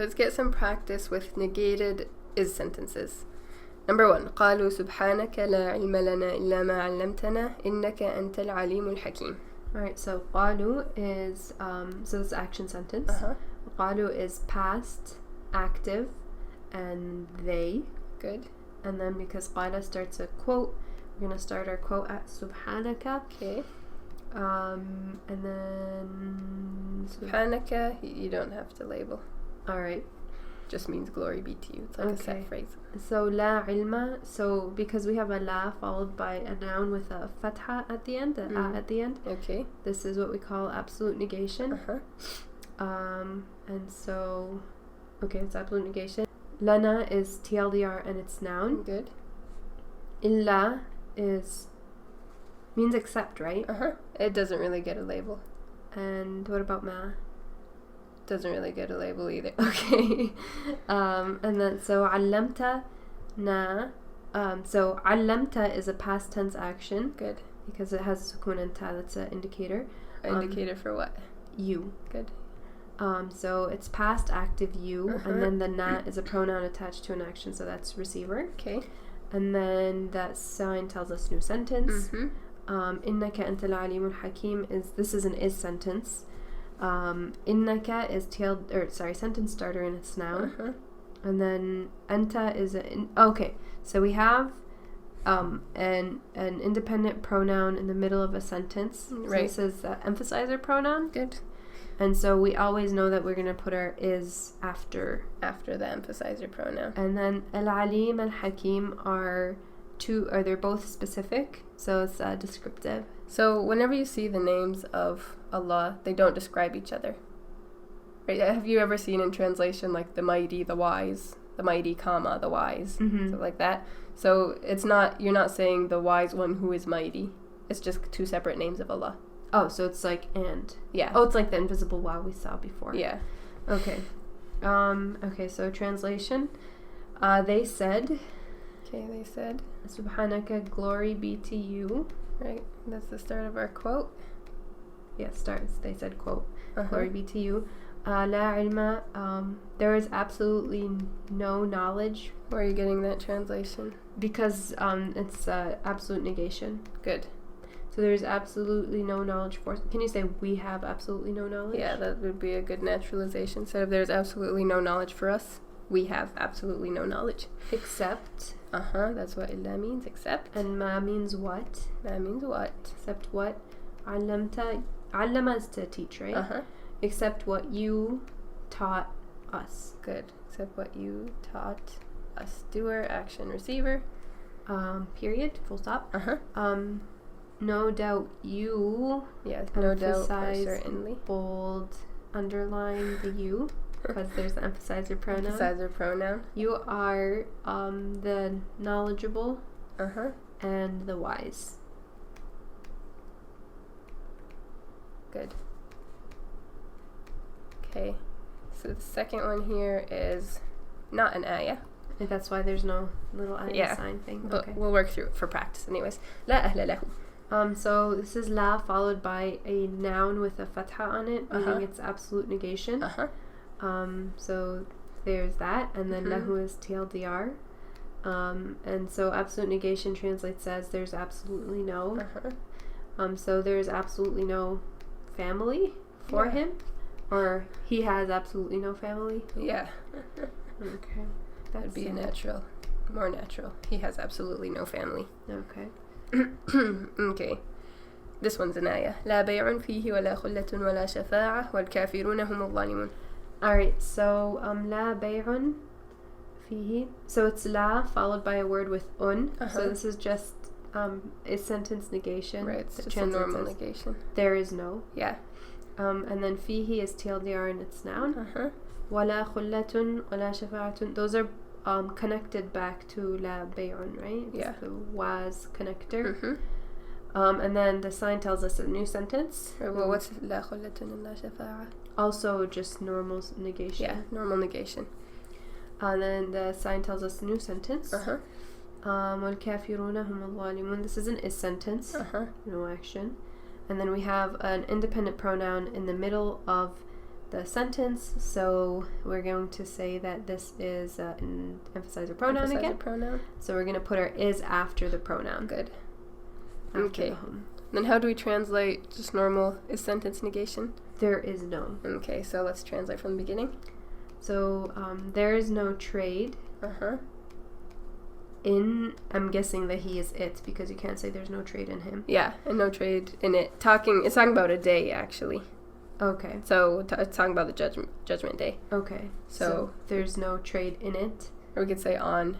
Let's get some practice with negated is sentences. Number 1. قالوا سبحانك لا علم لنا إلا ما علمتنا إنك أنت العليم الحكيم. Alright, so قالوا is, so this is action sentence. قالوا is past, active, and they. Good. And then because قال starts a quote, we're going to start our quote at سبحانك. Okay. And then سبحانك, you don't have to label. Alright. Just means glory be to you. It's like a set phrase. So لا علم, so because we have a la followed by a noun with a fatha at the end, a at the end. Okay. This is what we call absolute negation. And so, okay, it's absolute negation. Lana is TLDR and it's noun. Good. Illa means except, right? It doesn't really get a label. And what about ma? Doesn't really get a label either. Okay. And then so علمت na. So علمت is a past tense action. Good. Because it has sukun and ta. That's an indicator. Indicator for what? You. Good. So it's past active you, and then the na is a pronoun attached to an action, so that's receiver. Okay. And then that sign tells us new sentence. إنك أنت العليم الحكيم this is an is sentence. إنك is sentence starter and it's noun. And then anta is okay. So we have an independent pronoun in the middle of a sentence. Right. So this is the emphasizer pronoun. Good. And so we always know that we're going to put our is after the emphasizer pronoun. And then al-alim and hakim they're both specific, so it's descriptive. So whenever you see the names of Allah, they don't describe each other. Right? Have you ever seen in translation like the mighty, the wise, the mighty, comma, the wise, so like that? So you're not saying the wise one who is mighty. It's just two separate names of Allah. Oh, so it's like and. Yeah. Oh, it's like the invisible wow we saw before. Yeah. Okay. Okay, so translation. They said. Okay, they said. Subhanaka, glory be to you. Right. That's the start of our quote. Yeah, they said quote. Glory be to you. La ilma, there is absolutely no knowledge. Where are you getting that translation? Because it's absolute negation. Good. So there's absolutely no knowledge for us. Can you say we have absolutely no knowledge? Yeah, that would be a good naturalization. Instead of there's absolutely no knowledge for us, we have absolutely no knowledge. Except. That's what illa means, except. And ma means what? Ma means what? Except what? Allama is to teach, right? Except what you taught us. Good. Except what you taught us. Doer, action, receiver. Period. Full stop. No doubt you. Yes, no doubt or certainly. Bold, underline the you. Because there's the emphasizer pronoun. Emphasizer pronoun. You are the knowledgeable. And the wise. Good. Okay. So the second one here is not an ayah. And that's why there's no little ayah sign thing. But okay. We'll work through it for practice anyways. La ahla lahu. So this is la followed by a noun with a fatha on it, meaning it's absolute negation. So there's that, and then lahu is TLDR. And so absolute negation translates as there's absolutely no. So there's absolutely no family for him, or he has absolutely no family. Yeah. Okay. That would be more natural. He has absolutely no family. Okay. Okay. This one's an ayah. لا بيع فيه ولا خلة ولا شفاعة والكافرون هم الظالمون. Alright, so لا بيع فيه. So it's la followed by a word with un. So this is just a sentence negation. Right, it's just a normal negation. There is no. Yeah. And then fihi is TLDR and it's noun. ولا خلة ولا شفاعة. Those are connected back to la bay'un, right? It's yeah. the was connector. And then the sign tells us a new sentence. Well, what's la khullatun and la shafa'a? Also just normal negation. Yeah, normal negation. And then the sign tells us a new sentence. وَالْكَافِرُونَ هُمُ الظَّالِمُونَ. This is an is sentence. No action. And then we have an independent pronoun in the middle of the sentence. So we're going to say that this is an emphasizer pronoun again. Pronoun. So we're going to put our is after the pronoun. Good. After Okay. the home. Then how do we translate just normal is sentence negation? There is no. Okay, so let's translate from the beginning. So there is no trade. I'm guessing that he is it, because you can't say there's no trade in him. Yeah, and no trade in it. It's talking about a day, actually. Okay. So it's talking about the judgment day. Okay. So there's no trade in it. Or we could say on.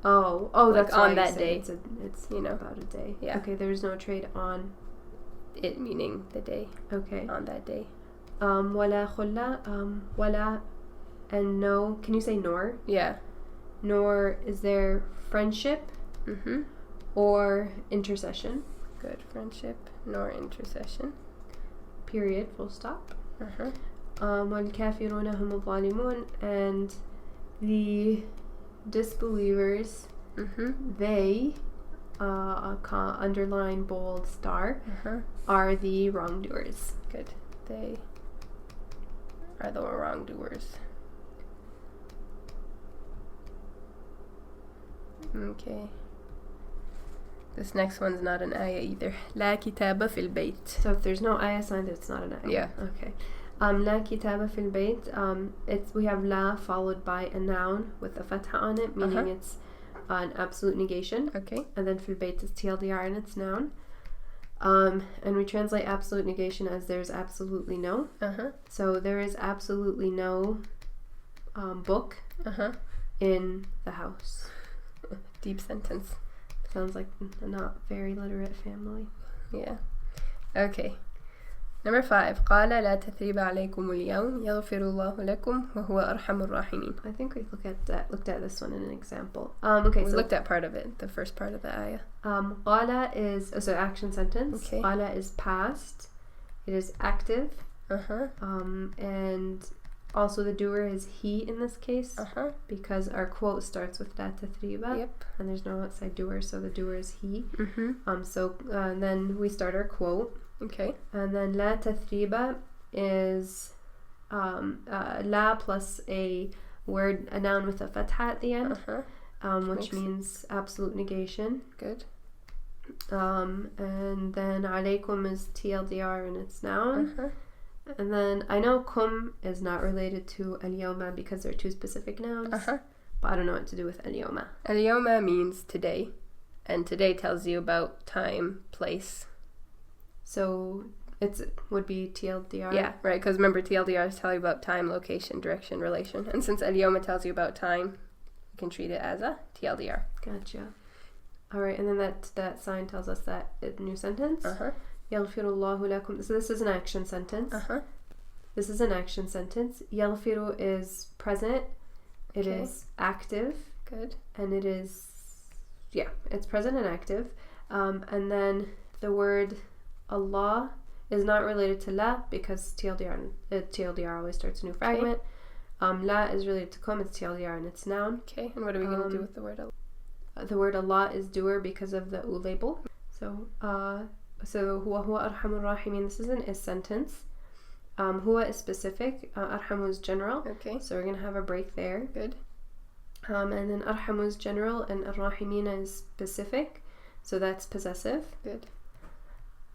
Oh, like that's on why that day. It's about a day. Yeah. Okay, there's no trade on it, meaning the day. Okay. On that day. Wala khulla, wala, and no. Can you say nor? Yeah. Nor is there friendship or intercession. Good. Friendship nor intercession. Period. Full stop. وَالْكَافِرُونَ هُمُ الظَّالِمُونَ, and the disbelievers, they, underline bold star, are the wrongdoers. Good. They are the wrongdoers. Okay. This next one's not an ayah either. لا كتاب في البيت. So if there's no ayah sign, it's not an ayah. Yeah. Okay. لا كتاب في البيت. We have la followed by a noun with a fatha on it, meaning it's an absolute negation. Okay. And then في البيت is TLDR and it's noun. And we translate absolute negation as there's absolutely no. So there is absolutely no book in the house. Deep sentence. Sounds like a not very literate family. Yeah. Okay. Number 5. قال لا تثريب عليكم اليوم يغفر الله لكم وهو أرحم الراحمين. I think we looked at this one in an example. Okay, we looked at part of it, the first part of the ayah. قال is so action sentence. Okay. قال is past. It is active. And also the doer is he in this case, because our quote starts with la tathriba. Yep. And there's no outside doer, so the doer is he. So then we start our quote. Okay. And then la tathriba is la plus a noun with a fatha at the end, which means absolute negation. Good. And then alaykum is TLDR and it's noun. And then I know kum is not related to al-yawma because they're two specific nouns. But I don't know what to do with al-yawma. Al-yawma means today. And today tells you about time, place. So it would be TLDR. Yeah, right, because remember TLDRs tell you about time, location, direction, relation. And since al-yawma tells you about time, you can treat it as a TLDR. Gotcha. Alright, and then that sign tells us that it's a new sentence. يغفر الله لكم. So this is an action sentence. This is an action sentence. يغفر is present. It is active. Good. And it is, it's present and active. And then the word Allah is not related to la because TLDR always starts a new fragment. La is related to kum, it's TLDR and it's noun. Okay, and what are we going to do with the word Allah? The word Allah is doer because of the u label. So huwa arhamur rahimin. This is an is sentence. Huwa is specific. Arhamu is general. Okay. So we're gonna have a break there. Good. And then arhamu is general and ar-rahimina is specific. So that's possessive. Good.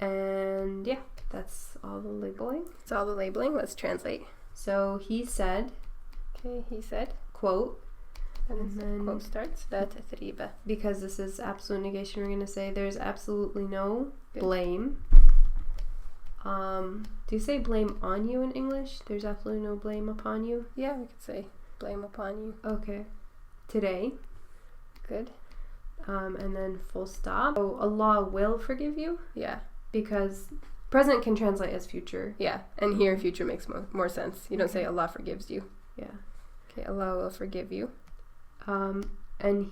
And that's all the labeling. That's all the labeling. Let's translate. So he said. Okay, he said. Quote. And then quote starts. La tathriba. Because this is absolute negation, we're going to say there's absolutely no blame. Do you say blame on you in English? There's absolutely no blame upon you? Yeah, we could say blame upon you. Okay. Today. Good. And then full stop. So Allah will forgive you? Yeah. Because present can translate as future. Yeah, and here future makes more sense. You don't say Allah forgives you. Yeah. Okay, Allah will forgive you. And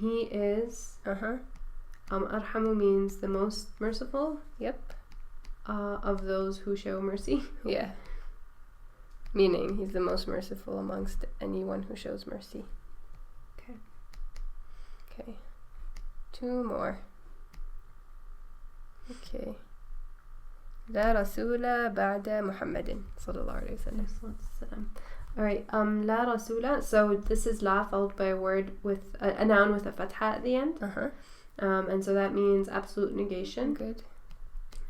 he is arhamu means the most merciful. Yep. Of those who show mercy. Yeah. Meaning he's the most merciful amongst anyone who shows mercy. Okay. 2 more. Okay. لا رسول بعد محمد صلى الله عليه وسلم. Alright, لا رسول. So this is la followed by a word with a noun with a fatha at the end. And so that means absolute negation. Good.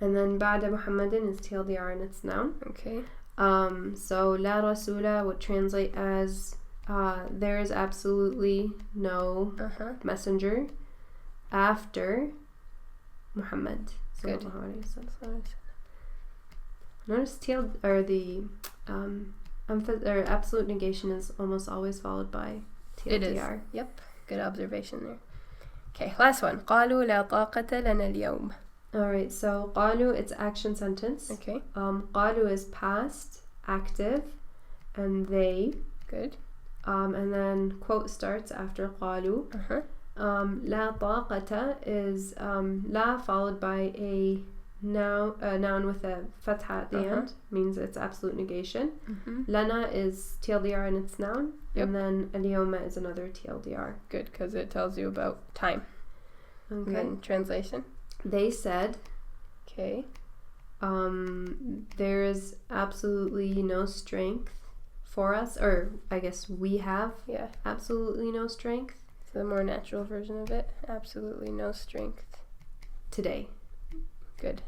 And then بعد محمد is TLDR and it's noun. Okay. So لا رسول would translate as there is absolutely no messenger after Muhammad. Good. Notice the absolute negation is almost always followed by TLDR. It is. Yep. Good observation there. Okay, last one. قالوا لا طاقة لنا اليوم. Alright, so قالوا, it's action sentence. Okay. قالوا is past, active, and they. Good. And then quote starts after قالوا. لا طاقة is la followed by a noun with a fatha at the end, means it's absolute negation. Lana is TLDR and it's noun. Yep. And then اليوم is another TLDR. Good, because it tells you about time. Okay. And then translation. They said, okay, there is absolutely no strength for us, or I guess we have absolutely no strength. So the more natural version of it, absolutely no strength. Today. Good.